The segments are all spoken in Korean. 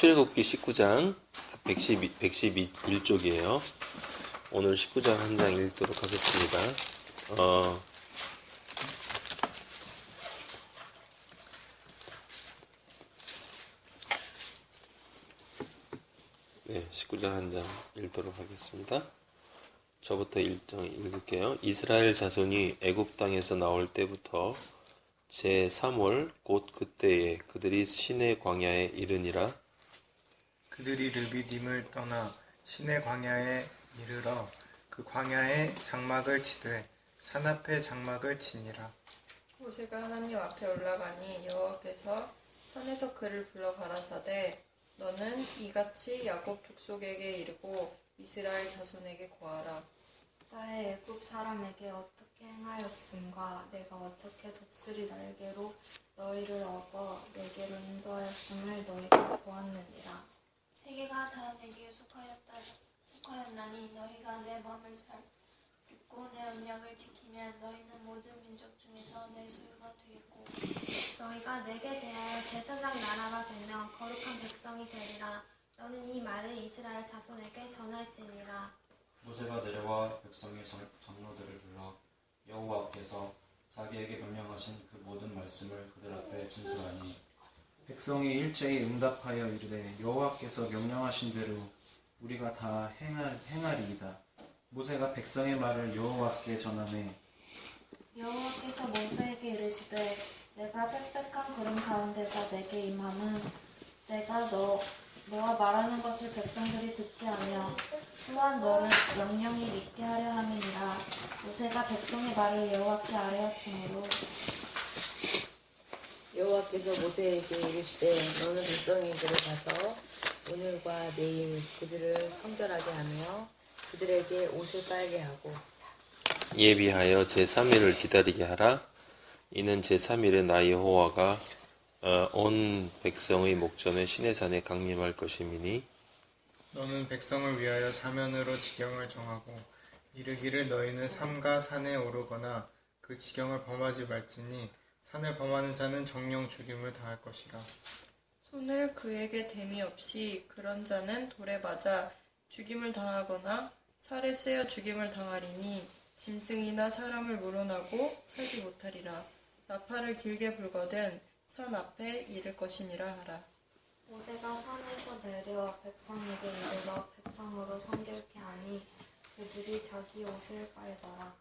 출애굽기 19장 111쪽이에요. 오늘 19장 한 장 읽도록 하겠습니다. 네, 19장 한 장 읽도록 하겠습니다. 저부터 읽을게요. 이스라엘 자손이 애굽 땅에서 나올 때부터 제3월 곧 그때에 그들이 시내 광야에 이르니라. 그들이 르비딤을 떠나 시내 광야에 이르러 그 광야에 장막을 치되 산 앞에 장막을 치니라. 모세가 하나님 앞에 올라가니 여호와께서 산에서 그를 불러 가라사대 너는 이같이 야곱 족속에게 이르고 이스라엘 자손에게 고하라. 나의 애굽 사람에게 어떻게 행하였음과 내가 어떻게 독수리 날개로 너희를 업어 내게로 인도하였음을 너희가 보았느니라. 세계가 다 내게 속하였나니 너희가 내 마음을 잘 듣고 내 언약을 지키면 너희는 모든 민족 중에서 내 소유가 되겠고 너희가 내게 대하여 제사장 나라가 되며 거룩한 백성이 되리라. 너는 이 말을 이스라엘 자손에게 전할지니라. 모세가 내려와 백성의 장로들을 불러 여호와께서 자기에게 명령하신 그 모든 말씀을 그들 앞에 진술하니 백성이 일제히 응답하여 이르되 여호와께서 명령하신 대로 우리가 다 행하리이다. 모세가 백성의 말을 여호와께 전하매 여호와께서 모세에게 이르시되 내가 빽빽한 구름 가운데서 내게 임함은 내가 너와 말하는 것을 백성들이 듣게 하며 또한 너를 영영히 믿게 하려 함이니라. 모세가 백성의 말을 여호와께 아뢰었으므로 여호와께서 모세에게 이르시되 너는 백성에게로 가서 오늘과 내일 그들을 성결하게 하며 그들에게 옷을 빨게 하고 예비하여 제3일을 기다리게 하라. 이는 제3일에 나 여호와가 온 백성의 목전에 시내산에 강림할 것임이니 너는 백성을 위하여 사면으로 지경을 정하고 이르기를 너희는 삼가 산에 오르거나 그 지경을 범하지 말지니 산을 범하는 자는 정령 죽임을 당할 것이라. 손을 그에게 댐이 없이 그런 자는 돌에 맞아 죽임을 당하거나 살에 쇠어 죽임을 당하리니 짐승이나 사람을 물어나고 살지 못하리라. 나팔을 길게 불거든 산 앞에 이를 것이니라 하라. 모세가 산에서 내려 백성에게 이르러 백성으로 성결케 하니 그들이 자기 옷을 빨더라.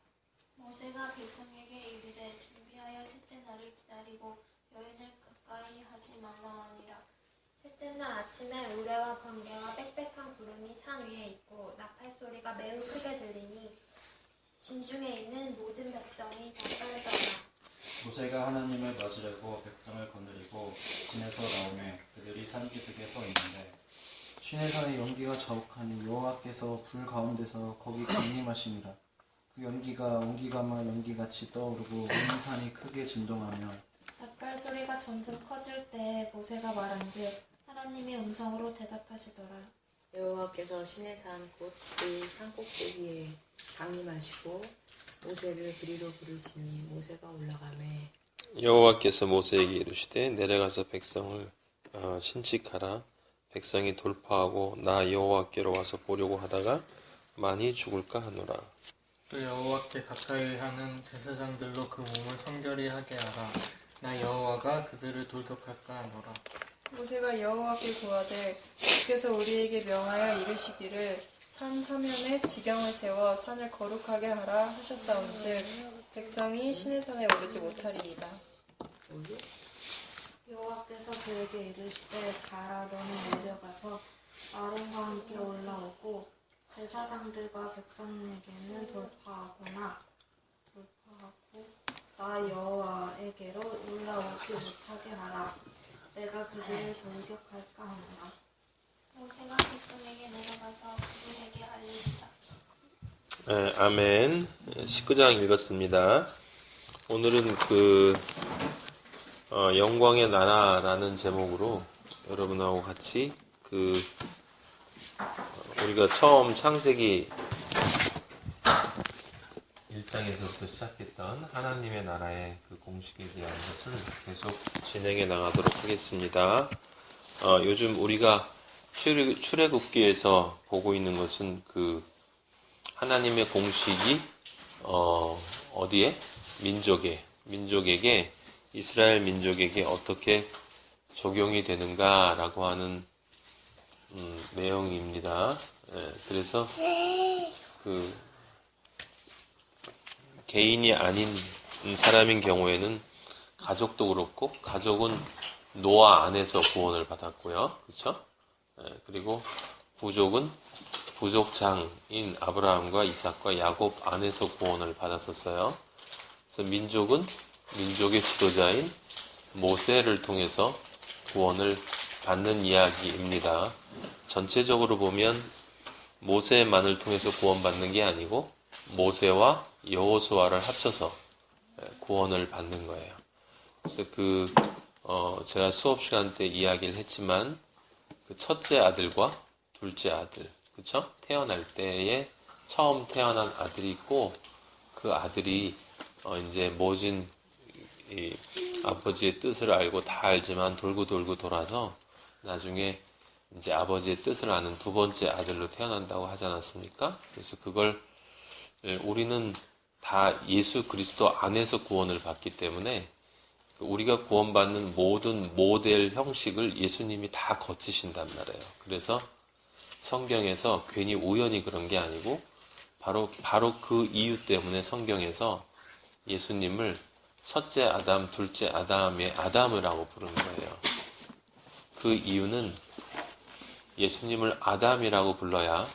모세가 백성에게 이르되 준비하여 셋째 날을 기다리고 여인을 가까이 하지 말라 하니라. 셋째 날 아침에 우레와 번개와 빽빽한 구름이 산 위에 있고 나팔 소리가 매우 크게 들리니 진중에 있는 모든 백성이 다 떨더라. 모세가 하나님을 맞으려고 백성을 거느리고 진에서 나오매 그들이 산기슭에 서 있는데 시내산의 연기가 자욱하니 여호와께서 불 가운데서 거기 강림하시니라. 그 연기가 온기가마 연기같이 떠오르고 온 산이 크게 진동하며 나팔 소리가 점점 커질 때에 모세가 말한즉 하나님의 음성으로 대답하시더라. 여호와께서 시내산 곧 그 산꼭대기에 강림하시고 모세를 그리로 부르시니 모세가 올라가매 여호와께서 모세에게 이르시되 내려가서 백성을 신칙하라. 백성이 돌파하고 나 여호와께로 와서 보려고 하다가 많이 죽을까 하노라. 또 여호와께 가까이 하는 제사장들로 그 몸을 성결히 하게 하라. 나 여호와가 그들을 돌격할까 하노라. 모세가 여호와께 구하되 주께서 우리에게 명하여 이르시기를 산 사면에 지경을 세워 산을 거룩하게 하라 하셨사온즉 백성이 시내산에 오르지 못하리이다. 여호와께서 그에게 이르시되 가라. 너는 내려가서 아론과 함께 올라오고 제사장들과 백성에게는 돌파하고 나 여호와에게로 올라오지 못하게 하라. 내가 그들을 돌격할까 하노라. 모세가 백성에게 내려가서 그들에게 알리시다. 아멘. 19장 읽었습니다. 오늘은 영광의 나라라는 제목으로 여러분하고 같이 우리가 처음 창세기 1장에서부터 시작했던 하나님의 나라의 그 공식에 대한 것을 계속 진행해 나가도록 하겠습니다. 요즘 우리가 출애굽기에서 보고 있는 것은 그 하나님의 공식이 어디에? 민족에게 이스라엘 민족에게 어떻게 적용이 되는가라고 하는 내용입니다. 그래서 그 개인이 아닌 사람인 경우에는 가족도 그렇고 가족은 노아 안에서 구원을 받았고요. 그렇죠? 그리고 부족은 부족장인 아브라함과 이삭과 야곱 안에서 구원을 받았었어요. 그래서 민족은 민족의 지도자인 모세를 통해서 구원을 받는 이야기입니다. 전체적으로 보면 모세만을 통해서 구원받는 게 아니고 모세와 여호수아를 합쳐서 구원을 받는 거예요. 그래서 제가 수업 시간 때 이야기를 했지만 그 첫째 아들과 둘째 아들, 그쵸? 태어날 때에 처음 태어난 아들이 있고 그 아들이 이제 모진 이 아버지의 뜻을 알고 다 알지만 돌고 돌아서 나중에 이제 아버지의 뜻을 아는 두 번째 아들로 태어난다고 하지 않았습니까? 그래서 그걸 우리는 다 예수 그리스도 안에서 구원을 받기 때문에 우리가 구원받는 모든 모델 형식을 예수님이 다 거치신단 말이에요. 그래서 성경에서 괜히 우연히 그런 게 아니고 바로 그 이유 때문에 성경에서 예수님을 첫째 아담, 둘째 아담의 아담이라고 부르는 거예요. 그 이유는 예수님을 아담이라고 불러야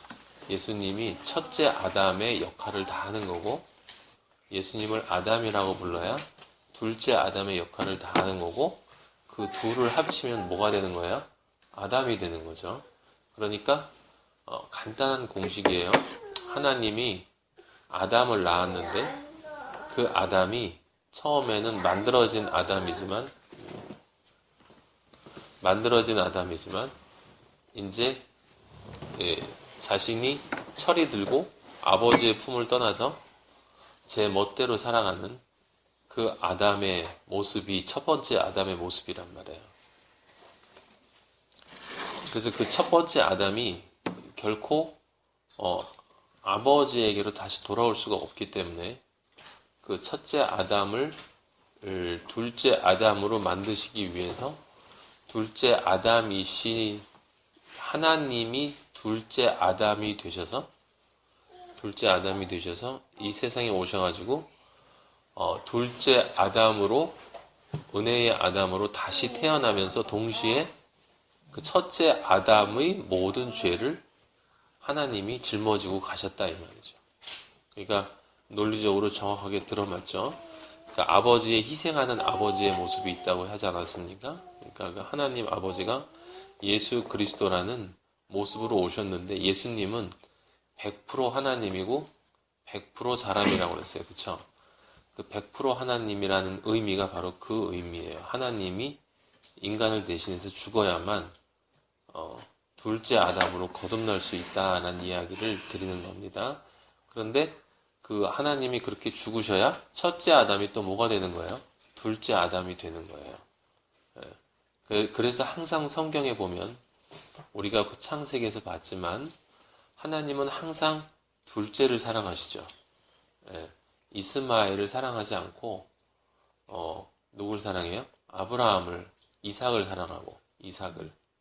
예수님이 첫째 아담의 역할을 다 하는 거고 예수님을 아담이라고 불러야 둘째 아담의 역할을 다 하는 거고 그 둘을 합치면 뭐가 되는 거예요? 아담이 되는 거죠. 그러니까 간단한 공식이에요. 하나님이 아담을 낳았는데 그 아담이 처음에는 만들어진 아담이지만 이제 자신이 철이 들고 아버지의 품을 떠나서 제 멋대로 살아가는 그 아담의 모습이 첫 번째 아담의 모습이란 말이에요. 그래서 그 첫 번째 아담이 결코 아버지에게로 다시 돌아올 수가 없기 때문에 그 첫째 아담을 둘째 아담으로 만드시기 위해서 둘째 아담이신 하나님이 둘째 아담이 되셔서 이 세상에 오셔가지고 둘째 아담으로 은혜의 아담으로 다시 태어나면서 동시에 그 첫째 아담의 모든 죄를 하나님이 짊어지고 가셨다 이 말이죠. 그러니까 논리적으로 정확하게 들어맞죠. 그러니까 아버지의 희생하는 아버지의 모습이 있다고 하지 않았습니까? 그러니까 그 하나님 아버지가 예수 그리스도라는 모습으로 오셨는데 예수님은 100% 하나님이고 100% 사람이라고 그랬어요. 그쵸? 그 100% 하나님이라는 의미가 바로 그 의미예요. 하나님이 인간을 대신해서 죽어야만 둘째 아담으로 거듭날 수 있다라는 이야기를 드리는 겁니다. 그런데 그 하나님이 그렇게 죽으셔야 첫째 아담이 또 뭐가 되는 거예요? 둘째 아담이 되는 거예요. 그래서 항상 성경에 보면 우리가 그 창세기에서 봤지만 하나님은 항상 둘째를 사랑하시죠. 이스마엘을 사랑하지 않고 누굴 사랑해요? 아브라함을, 이삭을 사랑하고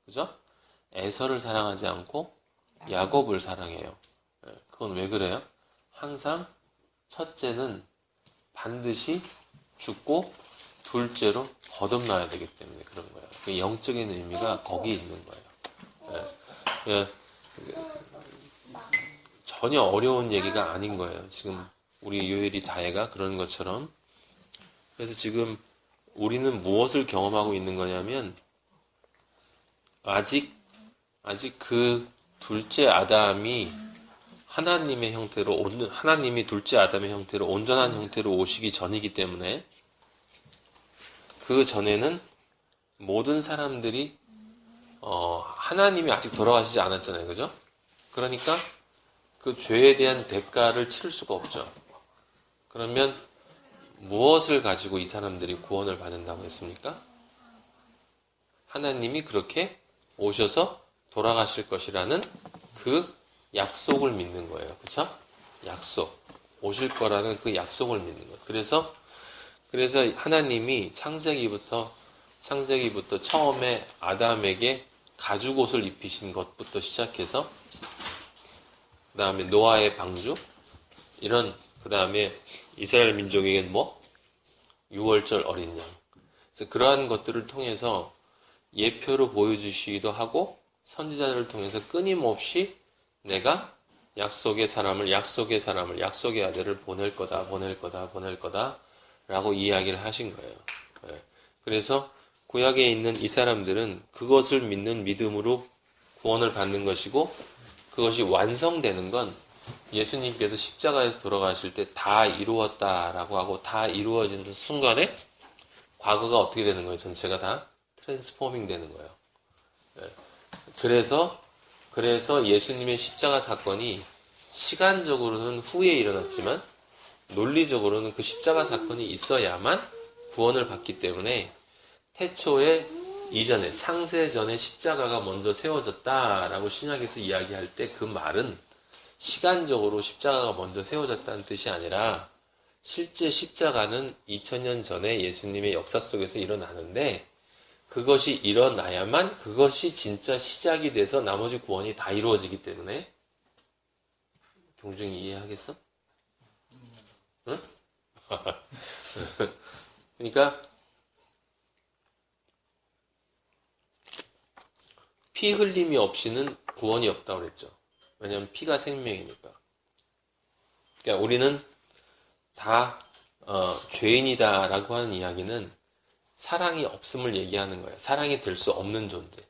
그죠? 에서를 사랑하지 않고 야곱을 사랑해요. 그건 왜 그래요? 항상 첫째는 반드시 죽고 둘째로 거듭나야 되기 때문에 그런 거예요. 그 영적인 의미가 거기 있는 거예요. 전혀 어려운 얘기가 아닌 거예요. 지금 우리 요엘이 다혜가 그런 것처럼. 그래서 지금 우리는 무엇을 경험하고 있는 거냐면 아직 그 둘째 아담이 하나님이 둘째 아담의 형태로 온전한 형태로 오시기 전이기 때문에 그 전에는 모든 사람들이 하나님이 아직 돌아가시지 않았잖아요. 그죠? 그러니까 그 죄에 대한 대가를 치를 수가 없죠. 그러면 무엇을 가지고 이 사람들이 구원을 받는다고 했습니까? 하나님이 그렇게 오셔서 돌아가실 것이라는 그 약속을 믿는 거예요. 그쵸? 약속. 오실 거라는 그 약속을 믿는 거예요. 그래서 하나님이 창세기부터 처음에 아담에게 가죽옷을 입히신 것부터 시작해서 그 다음에 노아의 방주 그 다음에 이스라엘 민족에게는 뭐? 6월절 어린 양. 그래서 그러한 것들을 통해서 예표로 보여주시기도 하고 선지자들을 통해서 끊임없이 내가 약속의 사람을, 약속의 아들을 보낼 거다 라고 이야기를 하신 거예요. 그래서 구약에 있는 이 사람들은 그것을 믿는 믿음으로 구원을 받는 것이고 그것이 완성되는 건 예수님께서 십자가에서 돌아가실 때 다 이루었다라고 하고 다 이루어진 순간에 과거가 어떻게 되는 거예요? 전체가 다 트랜스포밍 되는 거예요. 그래서 예수님의 십자가 사건이 시간적으로는 후에 일어났지만 논리적으로는 그 십자가 사건이 있어야만 구원을 받기 때문에 태초에 이전에 창세 전에 십자가가 먼저 세워졌다라고 신약에서 이야기할 때 그 말은 시간적으로 십자가가 먼저 세워졌다는 뜻이 아니라 실제 십자가는 2000년 전에 예수님의 역사 속에서 일어나는데 그것이 일어나야만 그것이 진짜 시작이 돼서 나머지 구원이 다 이루어지기 때문에 동중이 이해하겠어? 응? 그러니까 피 흘림이 없이는 구원이 없다고 그랬죠. 왜냐하면 피가 생명이니까. 그러니까 우리는 다 죄인이다라고 하는 이야기는 사랑이 없음을 얘기하는 거예요. 사랑이 될 수 없는 존재.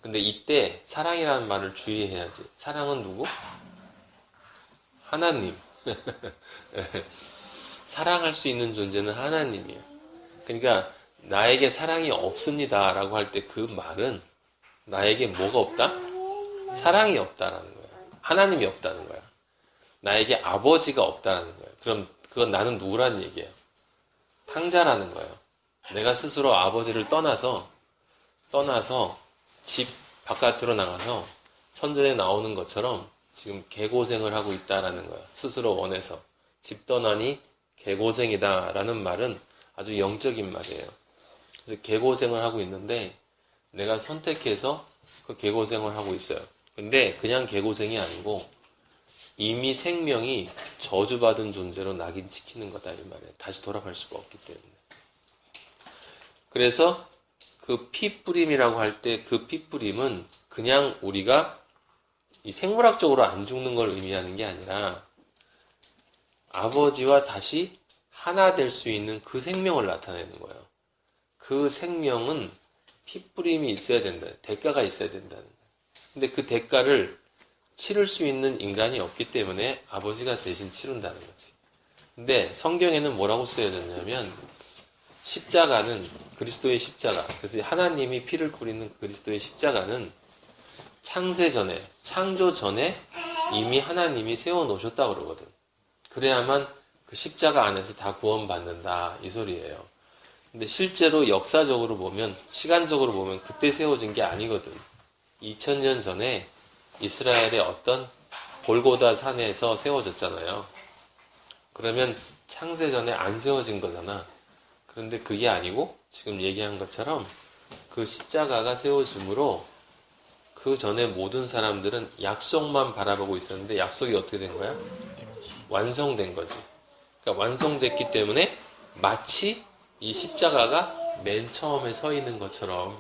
근데 이때 사랑이라는 말을 주의해야지. 사랑은 누구? 하나님. 사랑할 수 있는 존재는 하나님이에요. 그러니까 나에게 사랑이 없습니다 라고 할 때 그 말은 나에게 뭐가 없다? 사랑이 없다라는 거예요. 하나님이 없다는 거야. 나에게 아버지가 없다라는 거예요. 그럼 그건 나는 누구라는 얘기예요? 탕자라는 거예요. 내가 스스로 아버지를 떠나서 집 바깥으로 나가서 선전에 나오는 것처럼 지금 개고생을 하고 있다라는 거예요. 스스로 원해서. 집 떠나니 개고생이다라는 말은 아주 영적인 말이에요. 그래서 개고생을 하고 있는데 내가 선택해서 그 개고생을 하고 있어요. 근데 그냥 개고생이 아니고 이미 생명이 저주받은 존재로 낙인찍히는 거다 이 말이에요. 다시 돌아갈 수가 없기 때문에. 그래서 그 피뿌림이라고 할 때 그 피뿌림은 그냥 우리가 이 생물학적으로 안 죽는 걸 의미하는 게 아니라 아버지와 다시 하나 될 수 있는 그 생명을 나타내는 거예요. 그 생명은 피뿌림이 있어야 된다. 대가가 있어야 된다는 거예요. 근데 그 대가를 치를 수 있는 인간이 없기 때문에 아버지가 대신 치른다는 거지. 근데 성경에는 뭐라고 쓰여졌냐면 십자가는 그리스도의 십자가. 그래서 하나님이 피를 뿌리는 그리스도의 십자가는 창세 전에, 창조 전에 이미 하나님이 세워놓으셨다고 그러거든. 그래야만 그 십자가 안에서 다 구원받는다 이 소리예요. 근데 실제로 역사적으로 보면, 시간적으로 보면 그때 세워진 게 아니거든. 2000년 전에 이스라엘의 어떤 골고다 산에서 세워졌잖아요. 그러면 창세전에 안 세워진 거잖아. 그런데 그게 아니고 지금 얘기한 것처럼 그 십자가가 세워짐으로 그 전에 모든 사람들은 약속만 바라보고 있었는데 약속이 어떻게 된 거야? 완성된 거지. 그러니까 완성됐기 때문에 마치 이 십자가가 맨 처음에 서 있는 것처럼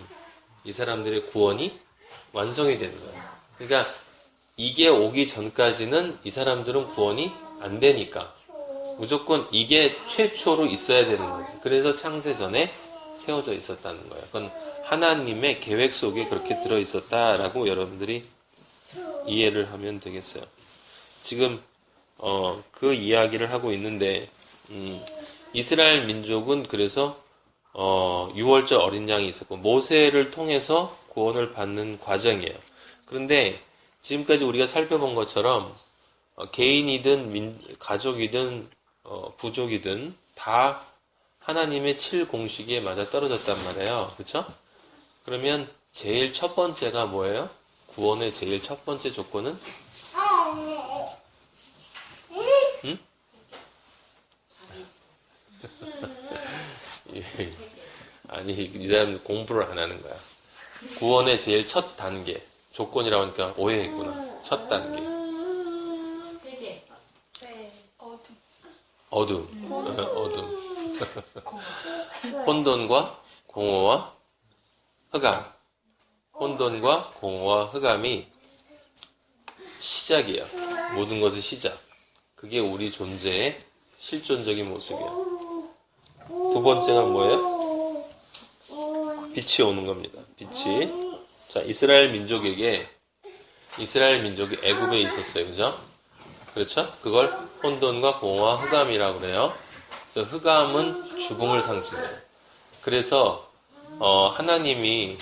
이 사람들의 구원이 완성이 되는 거야. 그러니까 이게 오기 전까지는 이 사람들은 구원이 안 되니까 무조건 이게 최초로 있어야 되는 거지. 그래서 창세 전에 세워져 있었다는 거예요. 그건 하나님의 계획 속에 그렇게 들어있었다라고 여러분들이 이해를 하면 되겠어요. 지금 그 이야기를 하고 있는데 이스라엘 민족은 그래서 6월절 어린 양이 있었고 모세를 통해서 구원을 받는 과정이에요. 그런데 지금까지 우리가 살펴본 것처럼 개인이든 가족이든 부족이든 다 하나님의 7공식에 맞아 떨어졌단 말이에요. 그렇죠? 그러면 제일 첫 번째가 뭐예요? 구원의 제일 첫 번째 조건은? 응? 아니, 이 사람 공부를 안 하는 거야. 구원의 제일 첫 단계. 조건이라고 하니까 오해했구나. 첫 단계. 어둠. 어둠. 혼돈과 공허와 흑암. 혼돈과 공허와 흑암이 시작이야. 모든 것의 시작. 그게 우리 존재의 실존적인 모습이야. 두 번째가 뭐예요? 빛이 오는 겁니다. 빛이. 자, 이스라엘 민족이 애굽에 있었어요. 그죠? 그렇죠? 그걸 혼돈과 공허와 흑암이라고 그래요. 그래서 흑암은 죽음을 상징해요. 그래서 하나님이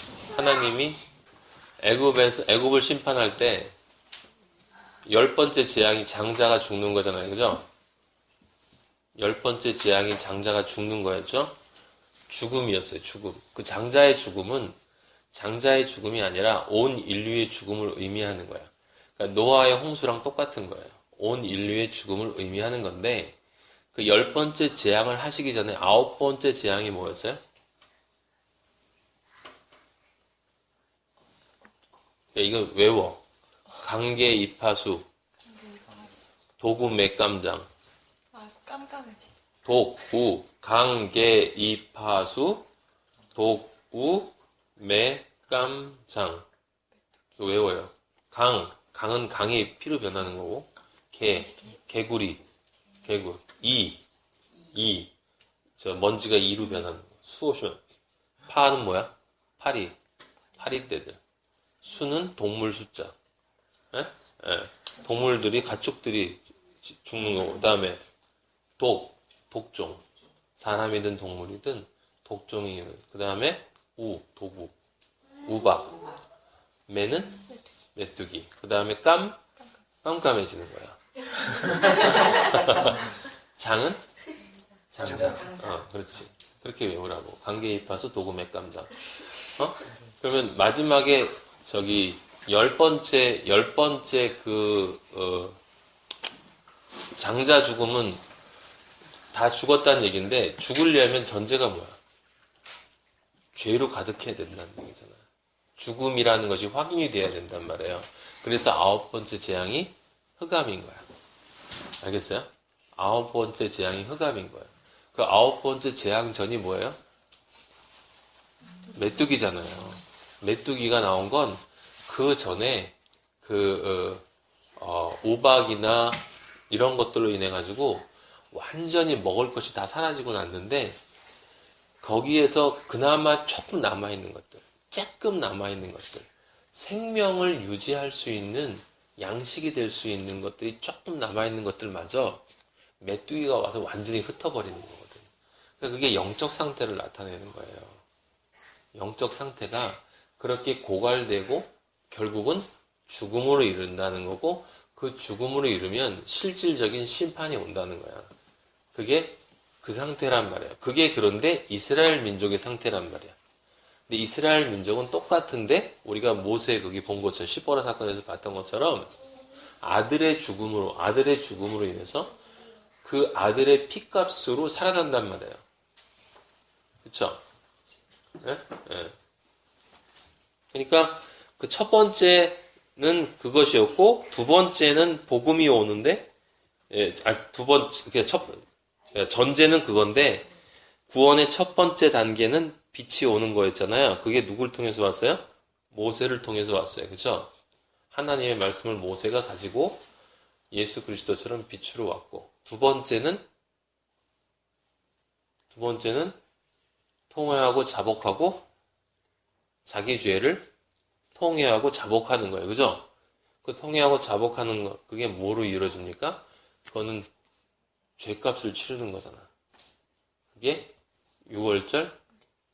애굽을 심판할 때 10번째 재앙이 장자가 죽는 거잖아요. 그죠? 10번째 재앙이 장자가 죽는 거였죠? 죽음이었어요. 죽음. 그 장자의 죽음이 아니라 온 인류의 죽음을 의미하는 거야. 그러니까 노아의 홍수랑 똑같은 거예요. 온 인류의 죽음을 의미하는 건데 그 10번째 재앙을 하시기 전에 9번째 재앙이 뭐였어요? 이거 외워. 강계 이파수, 도구 맥감장, 깜깜해지. 독우, 강계 이파수, 독우 맥감장. 이거 외워요. 강은 강이 피로 변하는 거고, 개구리, 개굴, 저 먼지가 이로 변하는 거. 수오션. 파는 뭐야? 파리떼들. 수는 동물 숫자. 예? 동물들이, 가축들이 죽는 거고. 그 다음에 독종. 사람이든 동물이든 독종이 있는. 그 다음에 도구. 우박. 매는 메뚜기. 그 다음에 깜깜해지는 거야. 장은? 장자. 그렇지. 그렇게 외우라고. 강계입하수 도구 맥감장. 그러면 마지막에 열 번째 장자 죽음은 다 죽었다는 얘기인데, 죽으려면 전제가 뭐야? 죄로 가득해야 된다는 얘기잖아. 죽음이라는 것이 확인이 돼야 된단 말이에요. 그래서 9번째 재앙이 흑암인 거야. 알겠어요? 9번째 재앙이 흑암인 거야. 그 9번째 재앙 전이 뭐예요? 메뚜기잖아요. 메뚜기가 나온 건 그 전에 우박이나 이런 것들로 인해 가지고 완전히 먹을 것이 다 사라지고 났는데, 거기에서 그나마 조금 남아있는 것들, 조금 남아있는 것들, 생명을 유지할 수 있는 양식이 될 수 있는 것들이 조금 남아있는 것들마저 메뚜기가 와서 완전히 흩어버리는 거거든. 그러니까 그게 영적 상태를 나타내는 거예요. 영적 상태가 그렇게 고갈되고 결국은 죽음으로 이른다는 거고, 그 죽음으로 이르면 실질적인 심판이 온다는 거야. 그게 그 상태란 말이야. 그게 그런데 이스라엘 민족의 상태란 말이야. 근데 이스라엘 민족은 똑같은데, 우리가 모세 거기 본 것처럼, 시보라 사건에서 봤던 것처럼 아들의 죽음으로 인해서 그 아들의 피값으로 살아난단 말이에요. 그쵸? 예? 그러니까 그 첫 번째는 그것이었고, 두 번째는 복음이 오는데, 전제는 그건데, 구원의 첫 번째 단계는 빛이 오는 거였잖아요. 그게 누굴 통해서 왔어요? 모세를 통해서 왔어요. 그죠? 하나님의 말씀을 모세가 가지고 예수 그리스도처럼 빛으로 왔고, 두 번째는 통회하고 자복하고 자기 죄를 통회하고 자복하는 거예요. 그죠? 그 통회하고 자복하는 거, 그게 뭐로 이루어집니까? 그거는 죄값을 치르는 거잖아. 그게 6월절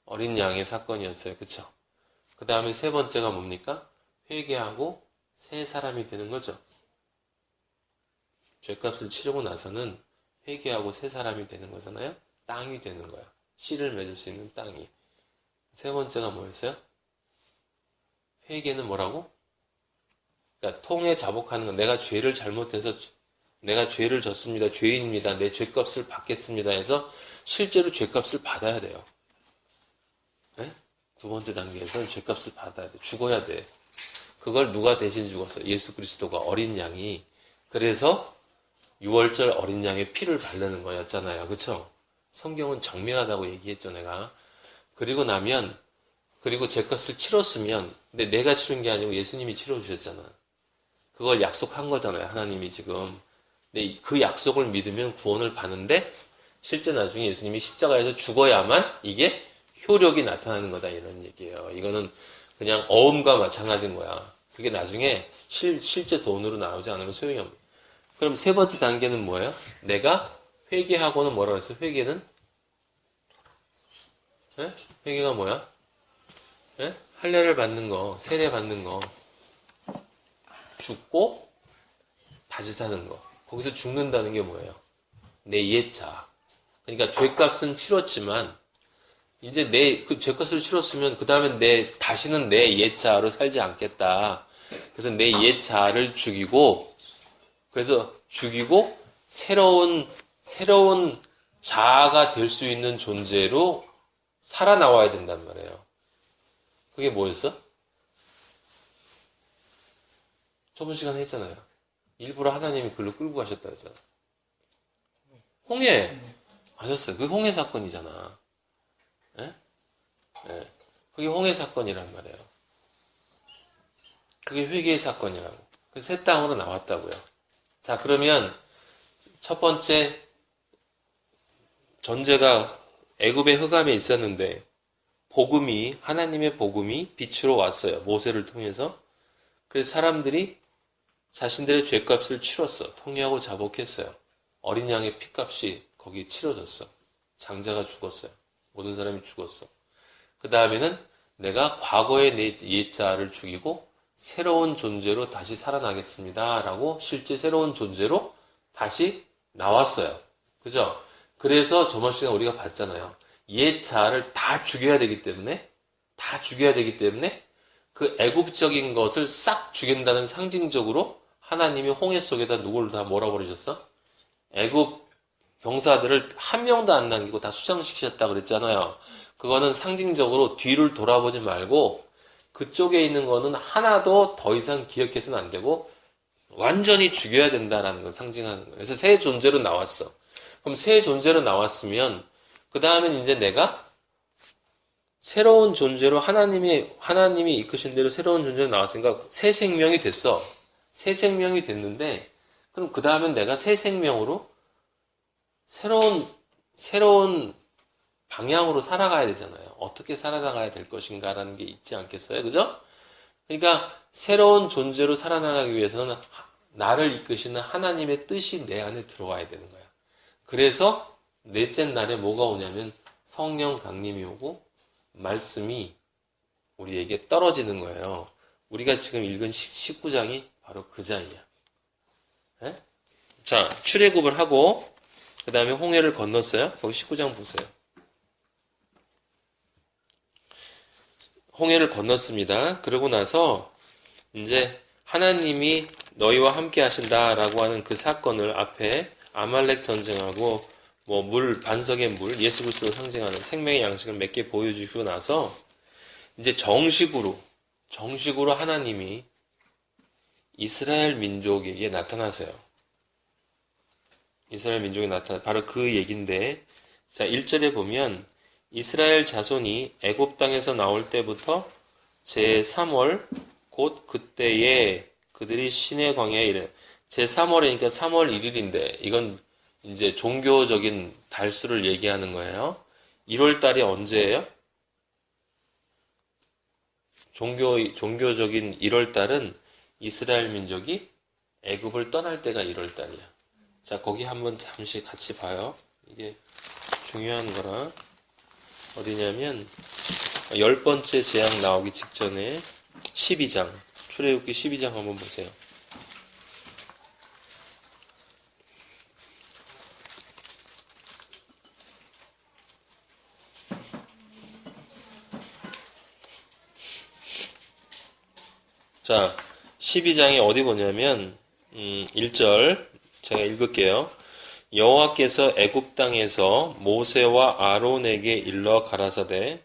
어린 양의 사건이었어요. 그쵸? 그 다음에 세 번째가 뭡니까? 회개하고 새 사람이 되는 거죠. 죄값을 치르고 나서는 회개하고 새 사람이 되는 거잖아요. 땅이 되는 거야. 씨를 맺을 수 있는 땅이. 세 번째가 뭐였어요? 회개는 뭐라고? 그러니까 통해 자복하는 건 내가 죄를 잘못해서 내가 죄를 졌습니다. 죄인입니다. 내 죄값을 받겠습니다. 해서 실제로 죄값을 받아야 돼요. 네? 두 번째 단계에서는 죄값을 받아야 돼. 죽어야 돼. 그걸 누가 대신 죽었어? 예수 그리스도가 어린 양이. 그래서 6월절 어린 양의 피를 바르는 거였잖아요. 그쵸? 성경은 정밀하다고 얘기했죠, 내가. 그리고 나면, 그리고 죄값을 치렀으면, 근데 내가 치른 게 아니고 예수님이 치러주셨잖아. 그걸 약속한 거잖아요, 하나님이 지금. 근데 그 약속을 믿으면 구원을 받는데, 실제 나중에 예수님이 십자가에서 죽어야만 이게 효력이 나타나는 거다, 이런 얘기예요. 이거는 그냥 어음과 마찬가지인 거야. 그게 나중에 실제 돈으로 나오지 않으면 소용이 없는. 그럼 세 번째 단계는 뭐예요? 내가 회개하고는 뭐라 그랬어? 회개는? 네? 회개가 뭐야? 네? 할례를 받는 거, 세례 받는 거, 죽고 다시 사는 거. 거기서 죽는다는 게 뭐예요? 내 예차. 그러니까 죄값은 치렀지만 이제 내 그 죄값을 치렀으면 그 다음에 다시는 내 예차로 살지 않겠다. 그래서 내 예차를 죽이고 새로운 자아가 될 수 있는 존재로 살아나와야 된단 말이에요. 그게 뭐였어? 저번 시간에 했잖아요. 일부러 하나님이 글로 끌고 가셨다 했잖아. 홍해! 아셨어요? 그게 홍해 사건이잖아. 예? 예. 그게 홍해 사건이란 말이에요. 그게 회개의 사건이라고. 그래서 새 땅으로 나왔다고요. 자, 그러면 첫 번째 전제가 애굽의 흑암에 있었는데 하나님의 복음이 빛으로 왔어요. 모세를 통해서. 그래서 사람들이 자신들의 죄값을 치렀어. 통회하고 자복했어요. 어린 양의 피값이 거기 치러졌어. 장자가 죽었어요. 모든 사람이 죽었어. 그 다음에는 내가 과거의 내 옛자를 죽이고 새로운 존재로 다시 살아나겠습니다. 라고 실제 새로운 존재로 다시 나왔어요. 그죠? 그래서 저번 시간에 우리가 봤잖아요. 옛자를 다 죽여야 되기 때문에 그 애국적인 것을 싹 죽인다는 상징적으로 하나님이 홍해 속에다 누구를 다 몰아버리셨어? 애국 병사들을 한 명도 안 남기고 다 수장시키셨다 그랬잖아요. 그거는 상징적으로 뒤를 돌아보지 말고 그쪽에 있는 거는 하나도 더 이상 기억해서는 안 되고 완전히 죽여야 된다라는 걸 상징하는 거예요. 그래서 새 존재로 나왔어. 그럼 새 존재로 나왔으면 그 다음엔 이제 내가 새로운 존재로 하나님이 이끄신 대로 새로운 존재로 나왔으니까 새 생명이 됐어. 새 생명이 됐는데 그럼 그 다음엔 내가 새 생명으로 새로운 방향으로 살아가야 되잖아요. 어떻게 살아나가야 될 것인가라는 게 있지 않겠어요? 그죠? 그러니까 새로운 존재로 살아나가기 위해서는 나를 이끄시는 하나님의 뜻이 내 안에 들어와야 되는 거야. 그래서 넷째 날에 뭐가 오냐면 성령 강림이 오고 말씀이 우리에게 떨어지는 거예요. 우리가 지금 읽은 19장이 바로 그 장이야. 에? 자, 출애굽을 하고 그 다음에 홍해를 건넜어요. 거기 19장 보세요. 홍해를 건넜습니다. 그러고 나서 이제 하나님이 너희와 함께 하신다라고 하는 그 사건을 앞에 아말렉 전쟁하고 반석의 물, 예수 그리스도를 상징하는 생명의 양식을 몇 개 보여주시고 나서 이제 정식으로 하나님이 이스라엘 민족에게 나타나세요. 이스라엘 민족에 바로 그 얘기인데, 자, 1절에 보면 이스라엘 자손이 애굽 땅에서 나올 때부터 제3월 곧 그때에 그들이 시내 광야에 이르. 제3월이니까 3월 1일인데 이건 이제 종교적인 달수를 얘기하는 거예요. 1월 달이 언제예요? 종교적인 1월 달은 이스라엘 민족이 애굽을 떠날 때가 1월 달이야. 자, 거기 한번 잠시 같이 봐요. 이게 중요한 거라. 어디냐면 10번째 재앙 나오기 직전에 12장, 출애굽기 12장 한번 보세요. 자, 12장에 어디 보냐면 1절 제가 읽을게요. 여호와께서 애굽 땅에서 모세와 아론에게 일러 가라사대.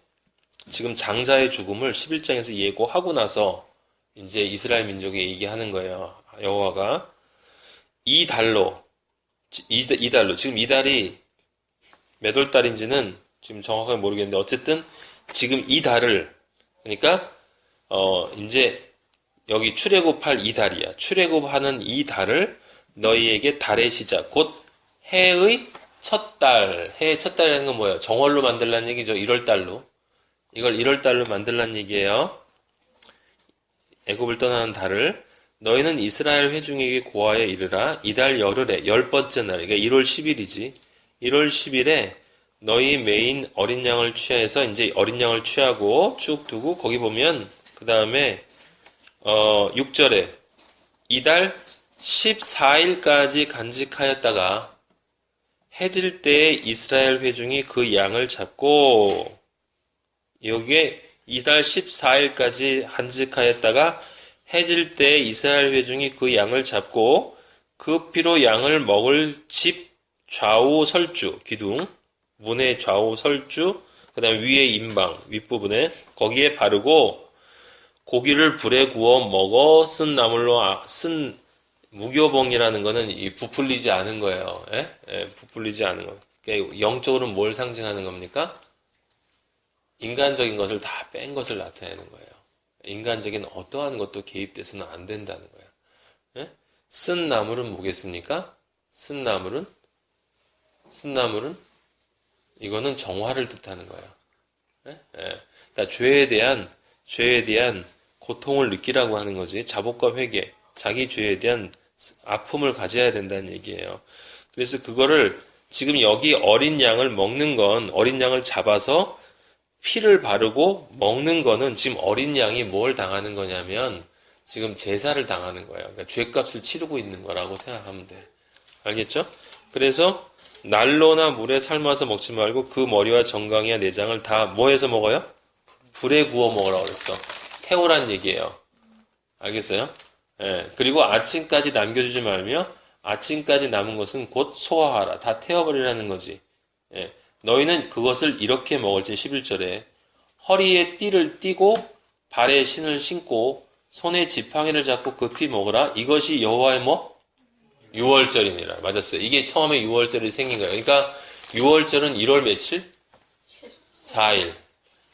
지금 장자의 죽음을 11장에서 예고하고 나서 이제 이스라엘 민족에 얘기하는 거예요. 여호와가 이 달로 지금 이 달이 몇 월 달인지는 지금 정확하게 모르겠는데 어쨌든 지금 이 달을 그러니까 이제 여기 출애굽할 이 달이야. 출애굽하는 이 달을 너희에게 달의 시작 곧 해의 첫 달. 해의 첫 달이라는 건 뭐예요? 정월로 만들라는 얘기죠. 1월 달로. 이걸 1월 달로 만들라는 얘기예요. 애굽을 떠나는 달을 너희는 이스라엘 회중에게 고하여 이르라. 이달 열흘에 10번째 날, 그러니까 1월 10일이지. 1월 10일에 너희 메인 어린 양을 취하해서 이제 어린 양을 취하고 쭉 두고 거기 보면 그 다음에 6절에 이달 14일까지 간직하였다가 해질 때에 이스라엘 회중이 그 양을 잡고 여기에 이달 14일까지 간직하였다가 해질 때에 이스라엘 회중이 그 양을 잡고 그 피로 양을 먹을 집 좌우 설주 기둥 문의 좌우 설주 그 다음에 위에 임방 윗부분에 거기에 바르고 고기를 불에 구워 먹어 쓴 나물로 쓴 무교봉이라는 거는 이 부풀리지 않은 거예요. 부풀리지 않은 거. 그러니까 영적으로 뭘 상징하는 겁니까? 인간적인 것을 다 뺀 것을 나타내는 거예요. 인간적인 어떠한 것도 개입돼서는 안 된다는 거예요. 쓴 나물은 뭐겠습니까? 쓴 나물은 이거는 정화를 뜻하는 거예요. 그러니까 죄에 대한 고통을 느끼라고 하는 거지. 자복과 회개, 자기 죄에 대한 아픔을 가져야 된다는 얘기예요. 그래서 그거를 지금 여기 어린 양을 먹는 건 어린 양을 잡아서 피를 바르고 먹는 거는 지금 어린 양이 뭘 당하는 거냐면 지금 제사를 당하는 거예요. 그러니까 죄값을 치르고 있는 거라고 생각하면 돼. 알겠죠? 그래서 난로나 물에 삶아서 먹지 말고 그 머리와 정강이와 내장을 다 뭐 해서 먹어요? 불에 구워 먹으라고 그랬어. 태우란 얘기예요. 알겠어요? 그리고 아침까지 남겨주지 말며 아침까지 남은 것은 곧 소화하라. 다 태워버리라는 거지. 너희는 그것을 이렇게 먹을지 11절에 허리에 띠를 띠고 발에 신을 신고 손에 지팡이를 잡고 급히 먹으라. 이것이 여호와의 뭐? 유월절이니라. 맞았어요. 이게 처음에 유월절이 생긴 거예요. 그러니까 유월절은 1월 며칠? 4일.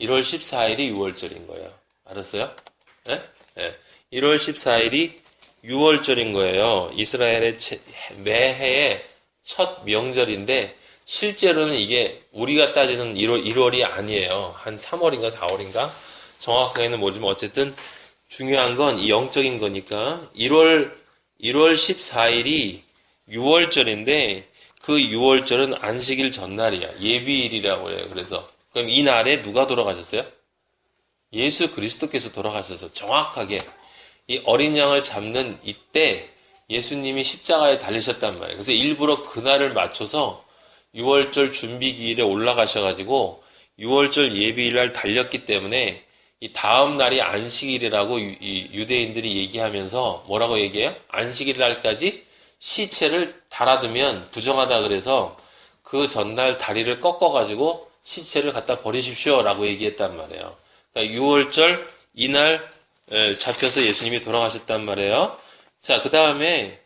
1월 14일이 유월절인 거예요. 알았어요? 1월 14일이 유월절인 거예요. 이스라엘의 매해의 첫 명절인데 실제로는 이게 우리가 따지는 1월이 아니에요. 한 3월인가 4월인가? 정확하게는 모르지만 어쨌든 중요한 건 이 영적인 거니까 1월 14일이 6월절인데 그 6월절은 안식일 전날이야. 예비일이라고 그래요. 그래서 그럼 이 날에 누가 돌아가셨어요? 예수 그리스도께서 돌아가셔서 정확하게 이 어린 양을 잡는 이때 예수님이 십자가에 달리셨단 말이에요. 그래서 일부러 그날을 맞춰서 6월절 준비기일에 올라가셔가지고 6월절 예비일날 달렸기 때문에 이 다음 날이 안식일이라고 이 유대인들이 얘기하면서 뭐라고 얘기해요? 안식일날까지 시체를 달아두면 부정하다 그래서 그 전날 다리를 꺾어가지고 시체를 갖다 버리십시오 라고 얘기했단 말이에요. 그러니까 6월절 이날 잡혀서 예수님이 돌아가셨단 말이에요. 자, 그 다음에